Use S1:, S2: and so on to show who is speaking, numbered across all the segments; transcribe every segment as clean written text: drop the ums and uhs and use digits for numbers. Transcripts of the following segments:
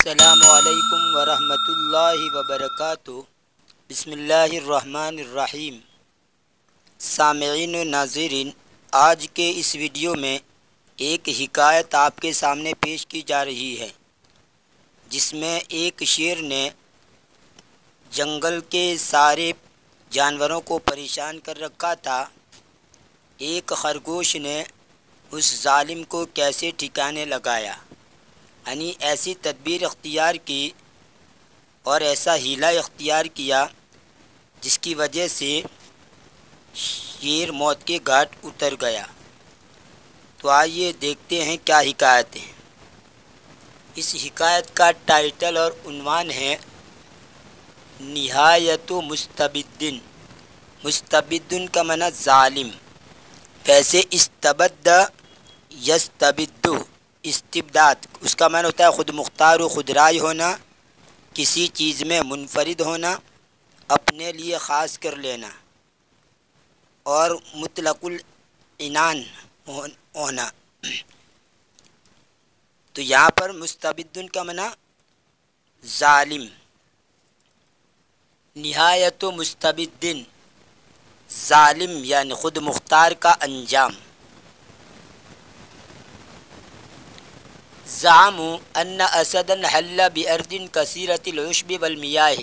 S1: السلام علیکم ورحمۃ اللہ وبرکاتہ۔ بسم اللہ الرحمن الرحیم۔ سامعین و ناظرین، آج کے اس ویڈیو میں ایک حکایت آپ کے سامنے پیش کی جا رہی ہے، جس میں ایک شیر نے جنگل کے سارے جانوروں کو پریشان کر رکھا تھا۔ ایک خرگوش نے اس ظالم کو کیسے ٹھکانے لگایا، یعنی ایسی تدبیر اختیار کی اور ایسا ہیلا اختیار کیا جس کی وجہ سے شیر موت کے گھاٹ اتر گیا۔ تو آئیے دیکھتے ہیں کیا حکایت ہے۔ اس حکایت کا ٹائٹل اور عنوان ہے نہایت مستبدن۔ مستبدن کا معنی ظالم۔ ویسے استبد یستبد، استبداد اس کا معنی ہوتا ہے خود مختار و خود رائے ہونا، کسی چیز میں منفرد ہونا، اپنے لیے خاص کر لینا، اور مطلق العنان ہونا۔ تو یہاں پر مستبدن کا معنی ظالم، نہایت مستبدن ظالم یعنی خود مختار کا انجام۔ زعموا ان اسدا حل بارض کثیرۃ العشب والمیاہ۔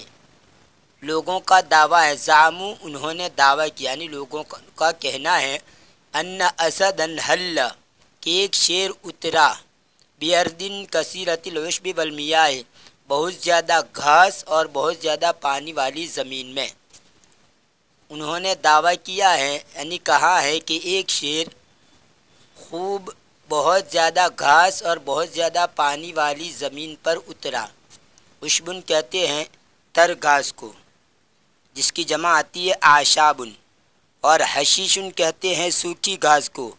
S1: لوگوں کا دعویٰ ہے، زعموا انہوں نے دعویٰ کیا، یعنی لوگوں کا کہنا ہے، ان اسدا حل کہ ایک شیر اترا، بارض کثیرۃ العشب والمیاہ بہت زیادہ گھاس اور بہت زیادہ پانی والی زمین میں۔ انہوں نے دعویٰ کیا ہے، یعنی کہا ہے کہ ایک شیر خوب بہت زیادہ گھاس اور بہت زیادہ پانی والی زمین پر اترا۔ عشبن کہتے ہیں تر گھاس کو، جس کی جمع آتی ہے اعشابن، اور حشیشن کہتے ہیں سوکھی گھاس کو،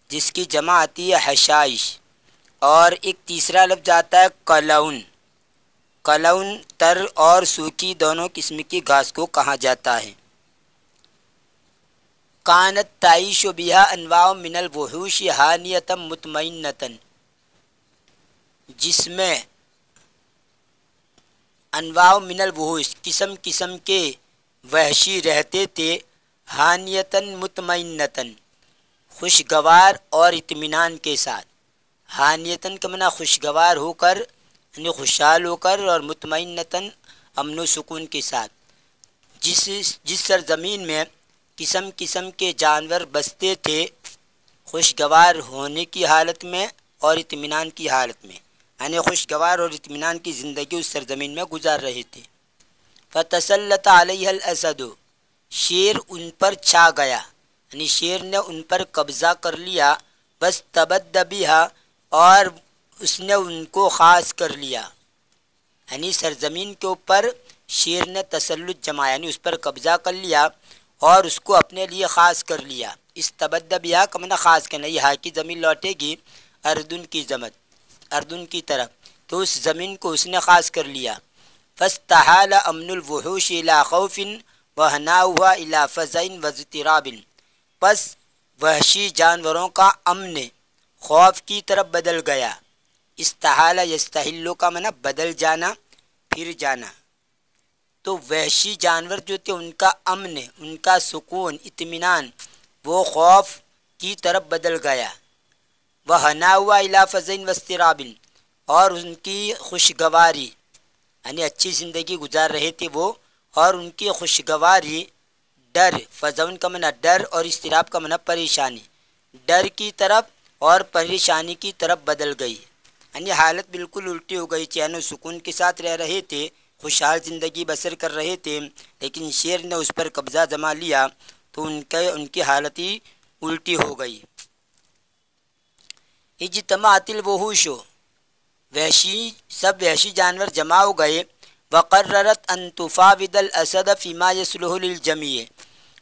S1: جس کی جمع آتی ہے حشائش، اور ایک تیسرا لفظ آتا ہے قلعن۔ قلعن تر اور سوکھی دونوں قسم کی گھاس کو کہا جاتا ہے۔ کانت تعیش بہا انواع من الوحوش ہانیۃ مطمئنۃ، جس میں انواع من الوحوش قسم قسم کے وحشی رہتے تھے، ہانیۃ مطمئنۃ خوشگوار اور اطمینان کے ساتھ۔ ہانیۃ کا معنی خوشگوار ہو کر، یعنی خوشحال ہو کر، اور مطمئنۃ امن و سکون کے ساتھ۔ جس سرزمین میں قسم قسم کے جانور بستے تھے، خوشگوار ہونے کی حالت میں اور اطمینان کی حالت میں، یعنی خوشگوار اور اطمینان کی زندگی اس سرزمین میں گزار رہے تھے۔ فتسلط علیہ الاسد، شیر ان پر چھا گیا، یعنی شیر نے ان پر قبضہ کر لیا، بس تبد بہا، اور اس نے ان کو خاص کر لیا، یعنی سرزمین کے اوپر شیر نے تسلط جمایا، یعنی اس پر قبضہ کر لیا اور اس کو اپنے لیے خاص کر لیا۔ استبد بہا کا معنی خاص کرنا، یہ ہا کی زمین لوٹے گی اردن کی زمت، اردن کی طرف، تو اس زمین کو اس نے خاص کر لیا۔ فاستحال امن الوحوش الى خوف وہناؤها الى فزع واضطراب، پس وحشی جانوروں کا امن خوف کی طرف بدل گیا۔ استحال یستحل کا معنی بدل جانا، پھر جانا۔ تو وحشی جانور جو تھے ان کا امن، ان کا سکون، اطمینان، وہ خوف کی طرف بدل گیا۔ وہناؤها الى فزع واضطراب، اور ان کی خوشگواری، یعنی اچھی زندگی گزار رہے تھے وہ، اور ان کی خوشگواری ڈر، فزع کا معنی ڈر اور اضطراب کا معنی پریشانی، ڈر کی طرف اور پریشانی کی طرف بدل گئی، یعنی حالت بالکل الٹی ہو گئی۔ چین و سکون کے ساتھ رہ رہے تھے، خوشحال زندگی بسر کر رہے تھے، لیکن شیر نے اس پر قبضہ جما لیا تو ان کی حالت ہی الٹی ہو گئی۔ اجتمعت الوحوش، سب وحشی جانور جمع ہو گئے۔ وقررت ان تفاوض الاسد فيما يصلح للجميع،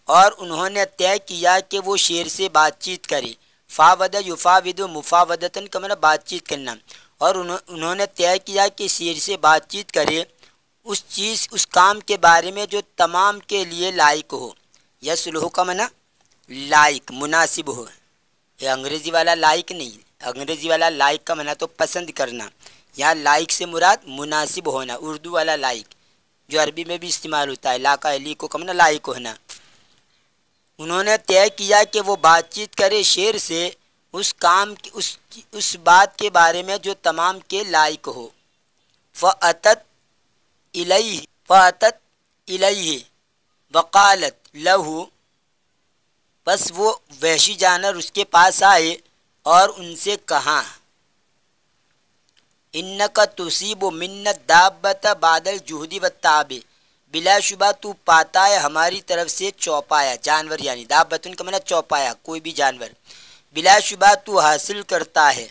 S1: اور انہوں نے طے کیا کہ وہ شیر سے بات چیت کرے۔ فاوض یفاوض مفاوضۃ کا معنی بات چیت کرنا، اور انہوں نے طے کیا کہ شیر سے بات چیت کرے اس کام کے بارے میں جو تمام کے لیے لائق ہو۔ یصلح کا معنی لائق، مناسب ہو، یہ انگریزی والا لائق نہیں، انگریزی والا لائق کا معنی تو پسند کرنا، یہاں لائق سے مراد مناسب ہونا، اردو والا لائق جو عربی میں بھی استعمال ہوتا ہے، لاقا علی کو کمنا لائق ہونا۔ انہوں نے طے کیا کہ وہ بات چیت کرے شیر سے اس کام اس بات کے بارے میں جو تمام کے لائق ہو۔ فَأَتَتْ إِلَيْهِ وَقَالَتْ لَهُ، بس وہ وحشی جانور اس کے پاس آئے اور ان سے کہا اِنَّكَ تُصِيبُ مِنَّ الدَّابَّةَ بَعْدَ الْجُهْدِ وَالتَّعَبِ، بلا شبہ تو پاتا ہے ہماری طرف سے چوپایا جانور، یعنی دابتن کا معنی چوپایا کوئی بھی جانور، بلا شبہ تو حاصل کرتا ہے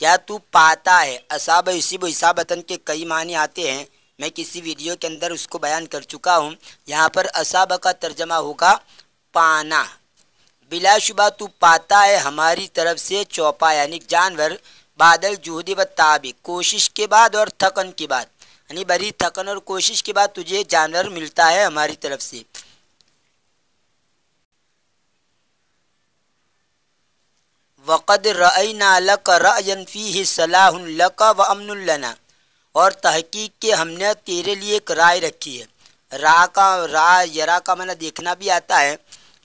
S1: یا تو پاتا ہے۔ اصاب یصیب اصابتن کے کئی معنی آتے ہیں، میں کسی ویڈیو کے اندر اس کو بیان کر چکا ہوں۔ یہاں پر اصاب کا ترجمہ ہوگا پانا۔ بلا شبہ تو پاتا ہے ہماری طرف سے چوپا یعنی جانور، بعد الجہد والتعب، کوشش کے بعد اور تھکن کے بعد، یعنی بڑی تھکن اور کوشش کے بعد تجھے جانور ملتا ہے ہماری طرف سے۔ وقد رأینا لک رأیا فیہ صلاح لک وامن لنا، اور تحقیق کہ ہم نے تیرے لیے ایک رائے رکھی ہے۔ یرا کا معنی دیکھنا بھی آتا ہے،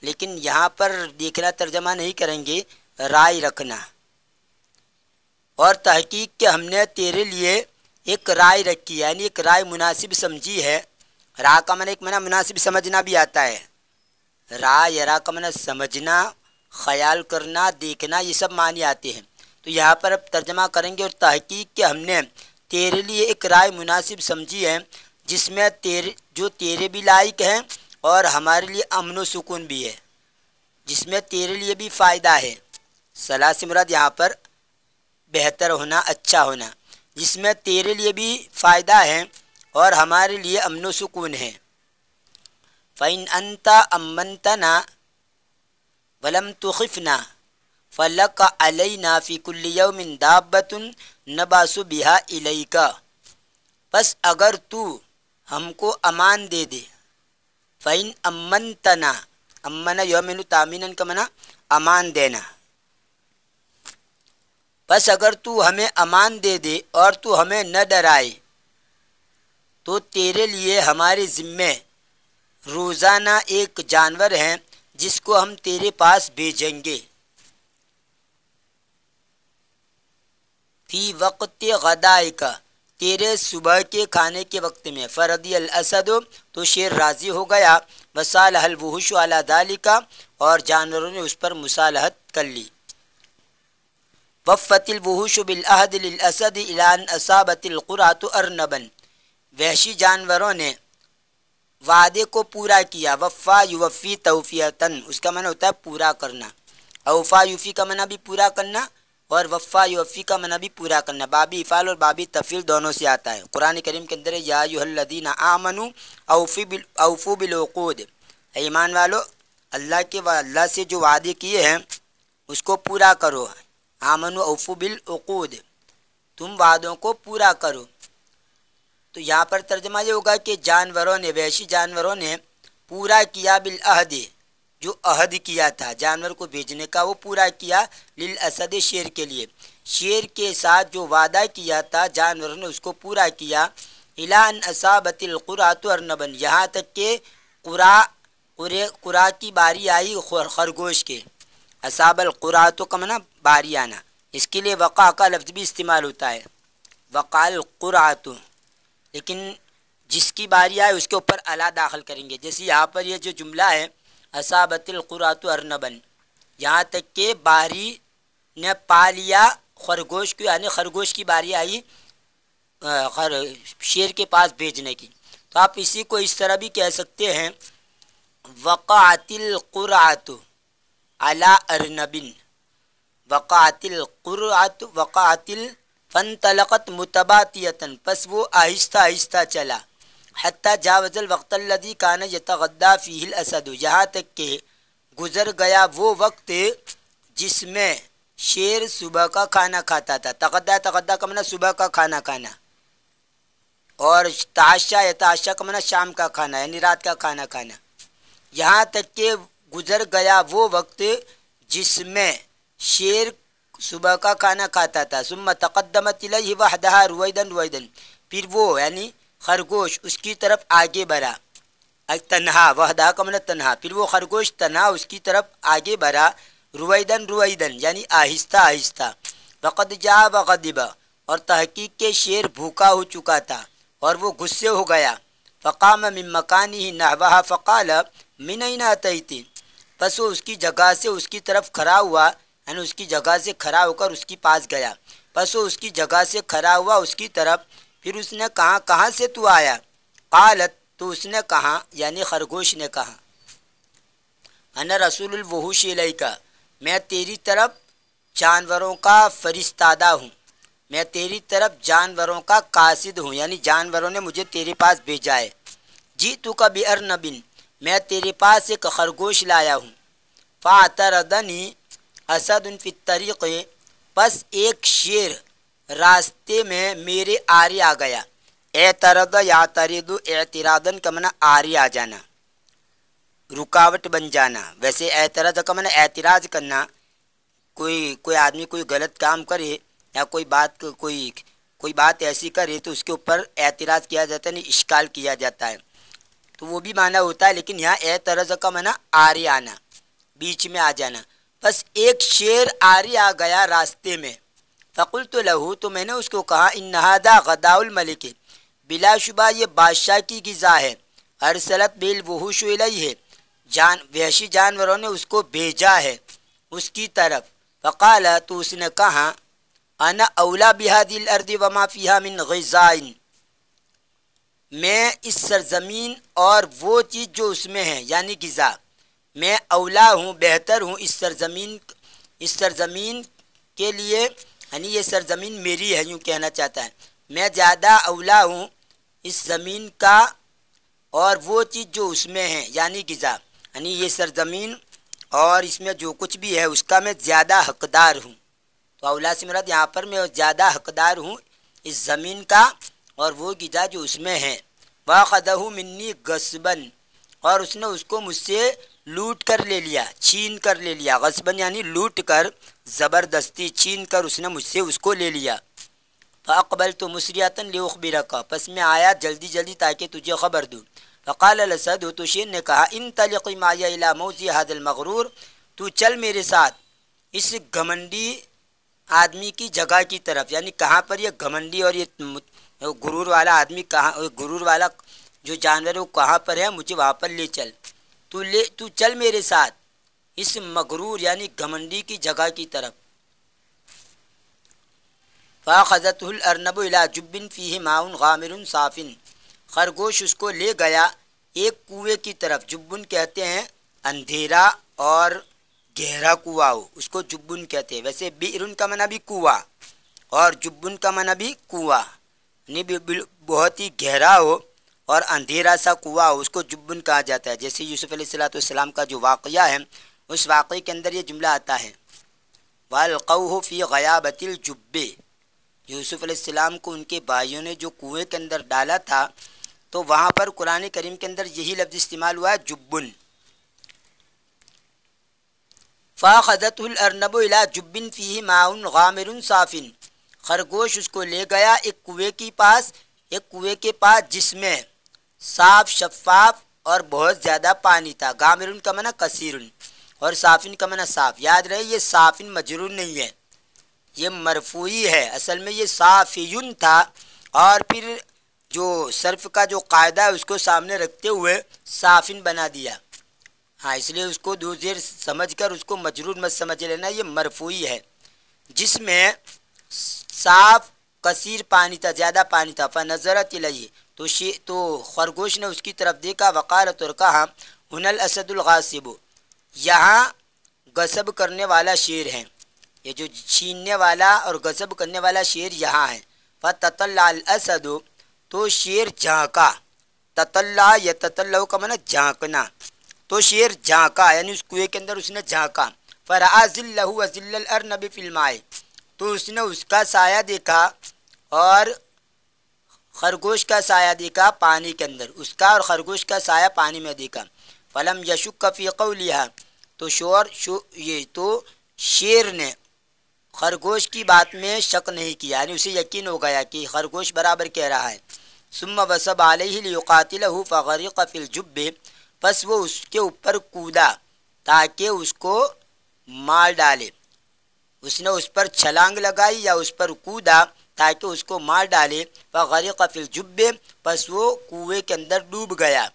S1: لیکن یہاں پر دیکھنا ترجمہ نہیں کریں گے، رائے رکھنا۔ اور تحقیق کہ ہم نے تیرے لیے ایک رائے رکھی ہے، یعنی ایک رائے مناسب سمجھی ہے۔ را کا معنی ایک معنی مناسب سمجھنا بھی آتا ہے، یرا کا معنی سمجھنا، خیال کرنا، دیکھنا، یہ سب معنی آتے ہیں۔ تو یہاں پر اب ترجمہ کریں گے، اور تحقیق کہ ہم نے تیرے لیے ایک رائے مناسب سمجھی ہے جس میں جو تیرے بھی لائق ہیں اور ہمارے لیے امن و سکون بھی ہے، جس میں تیرے لیے بھی فائدہ ہے۔ صلاح سے مراد یہاں پر بہتر ہونا، اچھا ہونا، جس میں تیرے لیے بھی فائدہ ہے اور ہمارے لیے امن و سکون ہے۔ فَإِنْ أَنْتَ أَمَّنْتَنَا وَلَمْ تُخِفْنَا فَلَكَ عَلَيْنَا فِي كُلِّ يَوْمٍ دَابَّةٌ نَبْعَثُ بِهَا إِلَيْكَ، بس اگر تو ہم کو امان دے دے، فَإِنْ أَمَّنْتَنَا، امن یومن تامینن کا معنی امان دینا، بس اگر تو ہمیں امان دے دے اور تو ہمیں نہ ڈرائے تو تیرے لیے ہمارے ذمے روزانہ ایک جانور ہے جس کو ہم تیرے پاس بھیجیں گے۔ فی وقت غدائک، تیرے صبح کے کھانے کے وقت میں، فرضی الاسد، تو شیر راضی ہو گیا، وصالح الوحوش علی ذالک، اور جانوروں نے اس پر مصالحت کر لی۔ وفت الوحوش بالعہد للاسد الی ان اصابت القرۃ ارنبا، وحشی جانوروں نے وعدے کو پورا کیا۔ وفا یوفی توفیتن، اس کا معنی ہوتا ہے پورا کرنا، اوفا یوفی کا معنی بھی پورا کرنا اور وفا یوفی کا معنی بھی پورا کرنا، بابی افعال اور بابی تفعیل دونوں سے آتا ہے۔ قرآن کریم کے اندر یا ایھا الذین آمنوا اوفوا بالعقود، ایمان والو اللہ سے جو وعدے کیے ہیں اس کو پورا کرو، آمنوا اوفوا بالعقود، تم وعدوں کو پورا کرو۔ تو یہاں پر ترجمہ یہ ہوگا کہ جانوروں نے، وحشی جانوروں نے پورا کیا بالعہد، جو عہد کیا تھا جانور کو بھیجنے کا وہ پورا کیا، للاسد، شیر کے لیے، شیر کے ساتھ جو وعدہ کیا تھا جانوروں نے اس کو پورا کیا۔ الی ان اصابت القرۃ ارنبا، یہاں تک کہ قرا کی باری آئی خرگوش کے، اصاب القرۃ کا معنی باری آنا، اس کے لیے وقع کا لفظ بھی استعمال ہوتا ہے، وقع القرۃ، لیکن جس کی باری آئے اس کے اوپر الا داخل کریں گے۔ جیسے یہاں پر یہ جو جملہ ہے اصابت القرۃ ارنبا، یہاں تک کہ باری نے پا لیا خرگوش کو، یعنی خرگوش کی باری آئی شیر کے پاس بھیجنے کی۔ تو آپ اسی کو اس طرح بھی کہہ سکتے ہیں وقعت القرۃ علی ارنب، وقعت فانطلقت متباطیۃ، پس وہ آہستہ آہستہ چلا، حتی جاوز الوقت الذی کان یتغدی فیہ الاسد، یہاں تک کہ گزر گیا وہ وقت جس میں شیر صبح کا کھانا کھاتا تھا۔ تغدی کا معنی صبح کا کھانا کھانا، اور تعشا یتعشا کا معنی شام کا کھانا یعنی رات کا کھانا کھانا۔ یہاں تک کہ گزر گیا وہ وقت جس میں شیر صبح کا کھانا کھاتا تھا. ثم تقدمت الیہ وحدہا رویدن رویدن، پھر وہ یعنی خرگوش اس کی طرف آگے بڑھا. تنہا، وحدہ کا مطلب تنہا، پھر وہ خرگوش تنہا اس کی طرف آگے بڑھا. رویدن رویدن یعنی آہستہ آہستہ. وقد جاء وغضب، اور تحقیق کے شیر بھوکا ہو چکا تھا اور وہ غصے ہو گیا. فقام من مکانہ نحوہا فقال من این اتیت، پس وہ اس کی جگہ سے اس کی طرف کھڑا ہوا، یعنی اس کی جگہ سے کھڑا ہو کر اس کے پاس گیا. پس وہ اس کی جگہ سے کھڑا ہوا اس کی طرف، پھر اس نے کہا کہاں سے تو آیا؟ قالت، تو اس نے کہا یعنی خرگوش نے کہا انا رسول الوحوش الیک، میں تیری طرف جانوروں کا فرستادہ ہوں، میں تیری طرف جانوروں کا قاصد ہوں، یعنی جانوروں نے مجھے تیرے پاس بھیجا ہے. جئتک بارنب، میں تیرے پاس ایک خرگوش لایا ہوں. فاعترضنی اسد فی الطریق، پس ایک شیر راستے میں میرے آرے آ گیا. اعترض یعترض، اعتراضاً کا معنی آرے آ جانا، رکاوٹ بن جانا. ویسے اعتراض کا معنی اعتراض کرنا، کوئی آدمی کوئی غلط کام کرے یا کوئی بات ایسی کرے تو اس کے اوپر اعتراض کیا جاتا ہے، نہیں اشکال کیا جاتا ہے، تو وہ بھی معنی ہوتا ہے. لیکن یہاں اعتراض کا معنی آرے آنا، بیچ میں آ جانا. بس ایک شیر آرے آ گیا راستے میں. فقلت لہو، تو میں نے اس کو کہا ان ھذا غداء الملک، بلا شبہ یہ بادشاہ کی غذا ہے. ارسلت بالوحوش الیہ، وحشی جانوروں نے اس کو بھیجا ہے اس کی طرف. فقال، تو اس نے کہا انا اولا بہذی الارض وما فیہا من غذاء، میں اس سرزمین اور وہ چیز جو اس میں ہے یعنی غذا، میں اولا ہوں، بہتر ہوں اس سرزمین کے لیے، یعنی یہ سرزمین میری ہے یوں کہنا چاہتا ہے. میں زیادہ اولا ہوں اس زمین کا اور وہ چیز جو اس میں ہے یعنی غذا، یعنی یہ سرزمین اور اس میں جو کچھ بھی ہے اس کا میں زیادہ حقدار ہوں. تو اولا سے مراد یہاں پر میں زیادہ حقدار ہوں اس زمین کا اور وہ غذا جو اس میں ہے. واخذہ منی غصبا، اور اس نے اس کو مجھ سے لوٹ کر لے لیا، چھین کر لے لیا. غصباً یعنی لوٹ کر، زبردستی چھین کر اس نے مجھ سے اس کو لے لیا. فاقبلت مسریعۃ لاخبرک، پس میں آیا جلدی جلدی تاکہ تجھے خبر دوں. فقال الاسد، تو شیر نے کہا انطلق معی الی موضع ھذا المغرور، تو چل میرے ساتھ اس گھمنڈی آدمی کی جگہ کی طرف. یعنی کہاں پر یہ گھمنڈی اور یہ غرور والا آدمی کہاں، غرور والا جو جانور ہے وہ کہاں پر ہے، مجھے وہاں پر لے چل. تو چل میرے ساتھ اس مغرور یعنی گھمنڈی کی جگہ کی طرف. فاخذته الارنب الى جب فیہ ماء غامر صاف، خرگوش اس کو لے گیا ایک کنویں کی طرف. جبن کہتے ہیں اندھیرا اور گہرا کنواں ہو، اس کو جبن کہتے ہیں. ویسے بئر کا معنی بھی کنواں اور جبن کا معنی بھی کنواں، یعنی بہت ہی گہرا ہو اور اندھیرا سا کنواں ہو، اس کو جبن کہا جاتا ہے. جیسے یوسف علیہ السلام کا جو واقعہ ہے اس واقعے کے اندر یہ جملہ آتا ہے وَالْقَوْهُ فِي غَيَابَةِ الْجُبِّ، یوسف علیہ السلام کو ان کے بھائیوں نے جو کنویں کے اندر ڈالا تھا تو وہاں پر قرآن کریم کے اندر یہی لفظ استعمال ہوا ہے جبن. فَأَخَذَتْهُ الْأَرْنَبُ إِلَى جُبٍّ فِيهِ مَاءٌ غَامِرٌ صَافٍ، خرگوش اس کو لے گیا ایک کنویں کے پاس جس میں صاف شفاف اور بہت زیادہ پانی تھا. غامرن کا معنی کثیرن اور صافن کا معنی صاف. یاد رہے یہ صافن مجرور نہیں ہے، یہ مرفوعی ہے. اصل میں یہ صافیون تھا اور پھر جو صرف کا جو قاعدہ ہے اس کو سامنے رکھتے ہوئے صافن بنا دیا. ہاں، اس لیے اس کو دو زیر سمجھ کر اس کو مجرور مت سمجھ لینا، یہ مرفوعی ہے. جس میں صاف کثیر پانی تھا، زیادہ پانی تھا. فنظرت الیہ، تو خرگوش نے اس کی طرف دیکھا. وقالت، اور کہا ہن الاسد الغاصب، یہاں غصب کرنے والا شیر ہے، یہ جو چھیننے والا اور غصب کرنے والا شیر یہاں ہے. فتطلع الاسد، تو شیر جھانکا. تطلع یتطلع کا معنی جھانکنا، تو شیر جھانکا یعنی اس کنویں کے اندر اس نے جھانکا. فرآ ظلہ وظل الارنب فی الماء، تو اس نے اس کا سایہ دیکھا اور خرگوش کا سایہ دیکھا پانی کے اندر، اس کا اور خرگوش کا سایہ پانی میں دیکھا. فلم یشک فی قولہا، تو شیر نے خرگوش کی بات میں شک نہیں کیا، یعنی اسے یقین ہو گیا کہ خرگوش برابر کہہ رہا ہے۔ ثم وثب علیہ لیقاتلہ فغرق فی الجب، پس وہ اس کے اوپر کودا تاکہ اس کو مار ڈالے، اس نے اس پر چھلانگ لگائی یا اس پر کودا تاکہ اس کو مار ڈالے۔ فغرق فی الجب، پس وہ کنویں کے اندر ڈوب گیا۔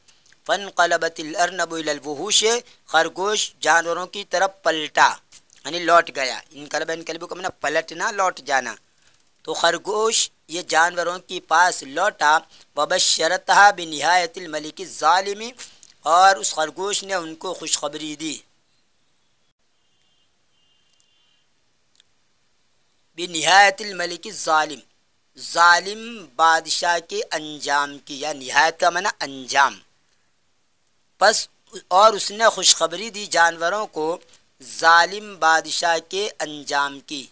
S1: فانقلبت الارنب الی الوحوش، خرگوش جانوروں کی طرف پلٹا یعنی لوٹ گیا۔ انقلب کو معنی پلٹنا، لوٹ جانا، تو خرگوش یہ جانوروں کے پاس لوٹا۔ وبشرتها بنہایت الملک الظالم، اور اس خرگوش نے ان کو خوشخبری دی بنہایت الملک الظالم، ظالم بادشاہ کے انجام کی، یا نہایت کا معنی انجام۔ پس اور اس نے خوشخبری دی جانوروں کو ظالم بادشاہ کے انجام کی۔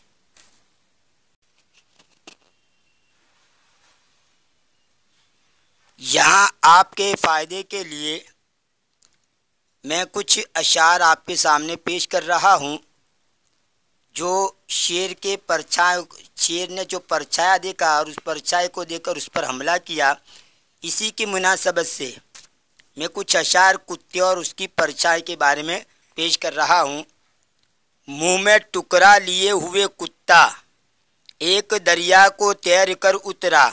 S1: یہاں آپ کے فائدے کے لیے میں کچھ اشعار آپ کے سامنے پیش کر رہا ہوں، جو شیر نے جو پرچھایا دیکھا اور اس پرچھائے کو دیکھ کر اس پر حملہ کیا، اسی کی مناسبت سے میں کچھ اشعار کتے اور اس کی پرچھائی کے بارے میں پیش کر رہا ہوں۔ منہ میں ٹکرا لیے ہوئے کتا ایک دریا کو تیر کر اترا،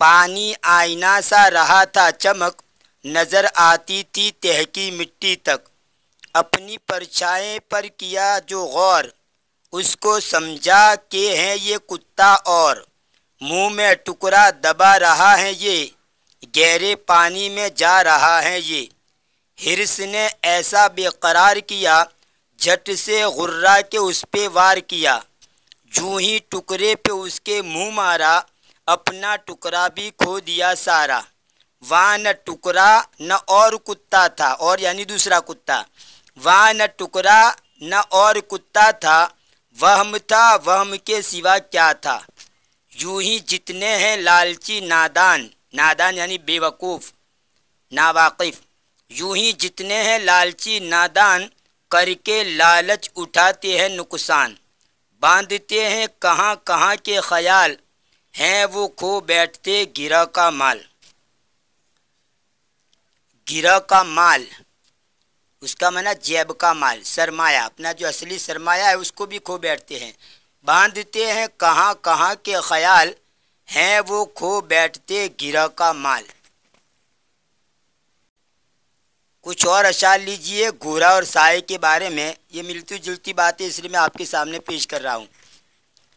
S1: پانی آئینہ سا رہا تھا چمک، نظر آتی تھی تہ کی مٹی تک، اپنی پرچھائیں پر کیا جو غور، اس کو سمجھا کہ ہے یہ کتا اور، منہ میں ٹکرا دبا رہا ہے یہ، گہرے پانی میں جا رہا ہے یہ، حرص نے ایسا بے قرار کیا، جھٹ سے غرہ کے اس پہ وار کیا، جوں ہی ٹکرے پہ اس کے منہ مارا، اپنا ٹکرا بھی کھو دیا سارا۔ وہاں نہ ٹکرا نہ اور کتا تھا، اور یعنی دوسرا کتا، وہاں نہ ٹکرا نہ اور کتا تھا، وہم تھا وہم کے سوا کیا تھا، یوں ہی جتنے ہیں لالچی نادان، نادان یعنی بے وقوف ناواقف، یوں ہی جتنے ہیں لالچی نادان، کر کے لالچ اٹھاتے ہیں نقصان، باندھتے ہیں کہاں کہاں کے خیال، ہیں وہ کھو بیٹھتے گرہ کا مال۔ گرہ کا مال اس کا معنی جیب کا مال، سرمایہ، اپنا جو اصلی سرمایہ ہے اس کو بھی کھو بیٹھتے ہیں۔ باندھتے ہیں کہاں کہاں کے خیال، ہیں وہ کھو بیٹھتے گرہ کا مال۔ کچھ اور اشعار لیجئے گھوڑا اور سائے کے بارے میں، یہ ملتی جلتی باتیں اس لیے میں آپ کے سامنے پیش کر رہا ہوں۔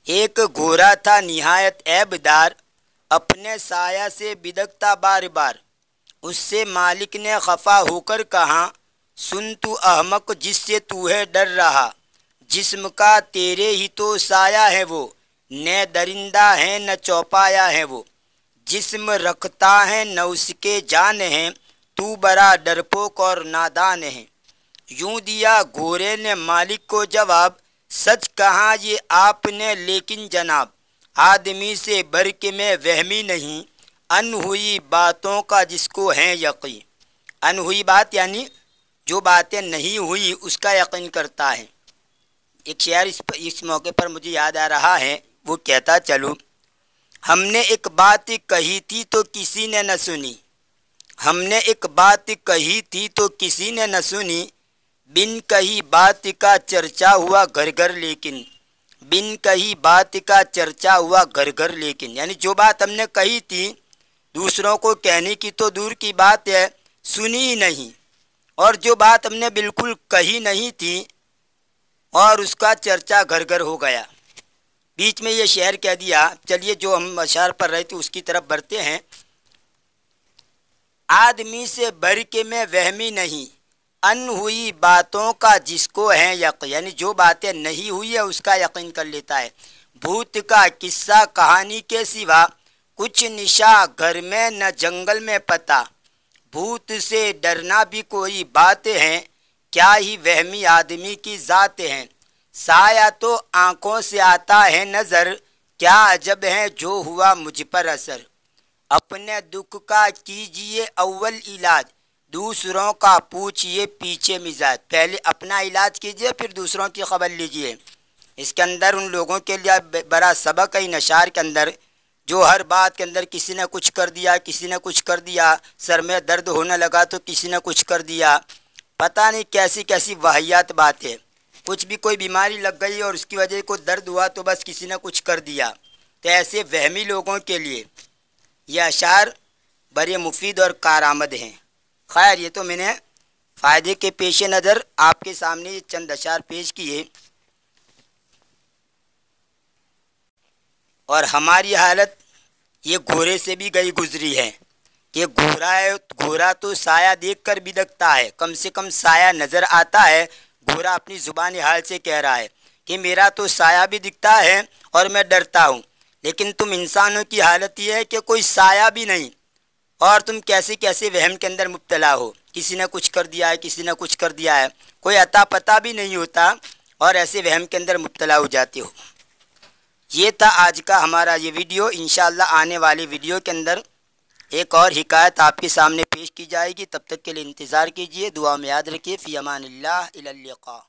S1: ایک گھوڑا تھا نہایت عیب دار، اپنے سایہ سے بدکتا بار بار، اس سے مالک نے خفا ہو کر کہا، سن تو احمق جس سے تو ہے ڈر رہا، جسم کا تیرے ہی تو سایہ ہے وہ، نہ درندہ ہے نہ چوپایا ہے وہ، جسم رکھتا ہے نہ اس کے جان ہے، تو بڑا ڈرپوک اور نادان ہے۔ یوں دیا گھوڑے نے مالک کو جواب، سچ کہا یہ آپ نے لیکن جناب، آدمی سے بڑھ کے میں وہمی نہیں، ان ہوئی باتوں کا جس کو ہے یقین۔ ان ہوئی بات یعنی جو باتیں نہیں ہوئی اس کا یقین کرتا ہے۔ ایک شعر اس موقع پر مجھے یاد آ رہا ہے، وہ کہتا چلو، ہم نے ایک بات کہی تھی تو کسی نے نہ سنی، ہم نے ایک بات کہی تھی تو کسی نے نہ سنی، بن کہی بات کا چرچا ہوا گھر گھر لیکن، بن کہی بات کا چرچا ہوا گھر گھر لیکن، یعنی جو بات ہم نے کہی تھی دوسروں کو کہنے کی تو دور کی بات ہے، سنی ہی نہیں، اور جو بات ہم نے بالکل کہی نہیں تھی اور اس کا چرچا گھر گھر ہو گیا۔ بیچ میں یہ شعر کہہ دیا۔ چلیے جو ہم اشعار پڑھ رہے تھے اس کی طرف بڑھتے ہیں۔ آدمی سے بڑھ کے میں وہمی نہیں، ان ہوئی باتوں کا جس کو ہے یقین، یعنی جو باتیں نہیں ہوئی ہے اس کا یقین کر لیتا ہے۔ بھوت کا قصہ کہانی کے سوا، کچھ نشا گھر میں نہ جنگل میں پتا، بھوت سے ڈرنا بھی کوئی بات ہے، کیا ہی وہمی آدمی کی ذات ہے، سایہ تو آنکھوں سے آتا ہے نظر، کیا عجب ہے جو ہوا مجھ پر اثر، اپنے دکھ کا کیجئے اول علاج، دوسروں کا پوچھئے پیچھے مزاج، پہلے اپنا علاج کیجئے پھر دوسروں کی خبر لیجئے۔ اس کے اندر ان لوگوں کے لیے بڑا سبق ہے ان اشعار کے اندر، جو ہر بات کے اندر کسی نے کچھ کر دیا، کسی نے کچھ کر دیا، سر میں درد ہونے لگا تو کسی نے کچھ کر دیا، پتہ نہیں کیسی کیسی واہیات بات ہے، کچھ بھی کوئی بیماری لگ گئی اور اس کی وجہ کو درد ہوا تو بس کسی نے کچھ کر دیا۔ تو ایسے وہمی لوگوں کے لیے یہ اشعار بڑے مفید اور کارآمد ہیں۔ خیر، یہ تو میں نے فائدے کے پیش نظر آپ کے سامنے یہ چند اشعار پیش کیے، اور ہماری حالت یہ گھوڑے سے بھی گئی گزری ہے کہ گھوڑا ہے، گھوڑا تو سایہ دیکھ کر بھی دکھتا ہے، کم سے کم سایہ نظر آتا ہے۔ گھوڑا اپنی زبان حال سے کہہ رہا ہے کہ میرا تو سایہ بھی دکھتا ہے اور میں ڈرتا ہوں، لیکن تم انسانوں کی حالت یہ ہے کہ کوئی سایہ بھی نہیں، اور تم کیسے کیسے وہم کے اندر مبتلا ہو، کسی نے کچھ کر دیا ہے، کسی نے کچھ کر دیا ہے، کوئی عطا پتہ بھی نہیں ہوتا، اور ایسے وہم کے اندر مبتلا ہو جاتے ہو۔ یہ تھا آج کا ہمارا یہ ویڈیو۔ انشاءاللہ آنے والی ویڈیو کے اندر ایک اور حکایت آپ کے سامنے پیش کی جائے گی، تب تک کے لیے انتظار کیجیے، دعا میں یاد رکھیے، فی امان اللہ، الی اللقاء۔